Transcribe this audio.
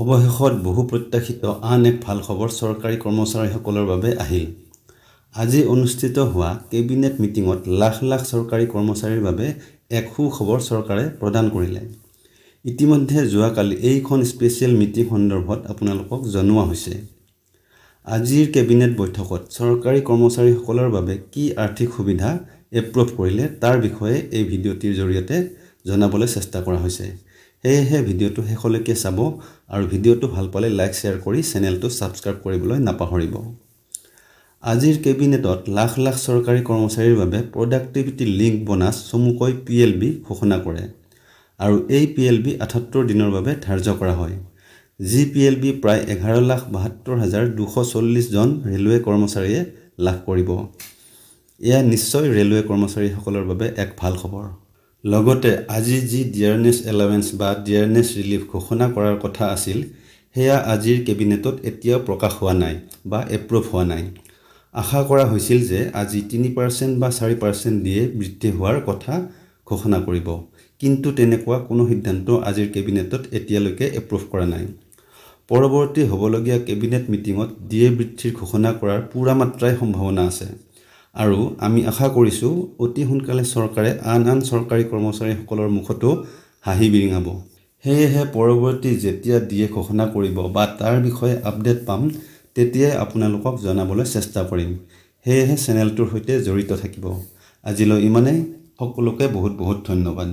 অৱশেষত বহু প্ৰত্যাশিত আন এক ভাল খবৰ চৰকাৰী কৰ্মচাৰীসকলৰ বাবে আহিল। আজি অনুষ্ঠিত হোৱা কেবিনেট মিটিঙত লাখ লাখ চৰকাৰী কৰ্মচাৰীৰ বাবে এক সুখবৰ চৰকাৰে প্ৰদান কৰিলে। ইতিমধ্যে যোৱাকালি এইখন স্পেচিয়েল মিটিং সন্দৰ্ভত আপোনালোকক জনোৱা হৈছে। আজিৰ কেবিনেট বৈঠকত চৰকাৰী কৰ্মচাৰীসকলৰ বাবে কি আৰ্থিক সুবিধা এপ্ৰুভ কৰিলে তাৰ বিষয়ে এই ভিডিঅ'টিৰ জৰিয়তে জনাবলৈ চেষ্টা কৰা হৈছে। সেয়েহে ভিডিঅ'টো শেষলৈকে চাব আৰু ভিডিঅ'টো ভাল পালে লাইক শ্বেয়াৰ কৰি চেনেলটো ছাবস্ক্ৰাইব কৰিবলৈ নাপাহৰিব। আজিৰ কেবিনেটত লাখ লাখ চৰকাৰী কৰ্মচাৰীৰ বাবে প্ৰডাক্টিভিটি লিংক বোনাছ চমুকৈ PLB ঘোষণা কৰে আৰু এই PLB 78 দিনৰ বাবে ধাৰ্য কৰা হয়। যি PLB প্ৰায় 11,72,240 জন ৰেলৱে কৰ্মচাৰীয়ে লাভ কৰিব। এয়া নিশ্চয় ৰেলৱে কৰ্মচাৰীসকলৰ বাবে এক ভাল খবৰ। লগতে আজি যি ডিয়াৰনেছ এলাৱেন্স বা ডিয়াৰনেছ ৰিলিফ ঘোষণা কৰাৰ কথা আছিল সেয়া আজিৰ কেবিনেটত এতিয়াও প্ৰকাশ হোৱা নাই বা এপ্ৰুভ হোৱা নাই। আশা কৰা হৈছিল যে আজি 3% বা 4% দিয়ে বৃদ্ধি হোৱাৰ কথা ঘোষণা কৰিব, কিন্তু তেনেকুৱা কোনো সিদ্ধান্ত আজিৰ কেবিনেটত এতিয়ালৈকে এপ্ৰুভ কৰা নাই। পৰৱৰ্তী হ'বলগীয়া কেবিনেট মিটিঙত দিয়ে বৃদ্ধিৰ ঘোষণা কৰাৰ পূৰা মাত্ৰাই সম্ভাৱনা আছে আৰু আমি আশা কৰিছোঁ অতি সোনকালে চৰকাৰে আন চৰকাৰী কৰ্মচাৰীসকলৰ মুখতো হাঁহি বিৰিঙাব। সেয়েহে পৰৱৰ্তী যেতিয়া দিয়ে ঘোষণা কৰিব বা তাৰ বিষয়ে আপডেট পাম তেতিয়াই আপোনালোকক জনাবলৈ চেষ্টা কৰিম। সেয়েহে চেনেলটোৰ সৈতে জড়িত থাকিব। আজিলৈ ইমানেই। সকলোকে বহুত ধন্যবাদ।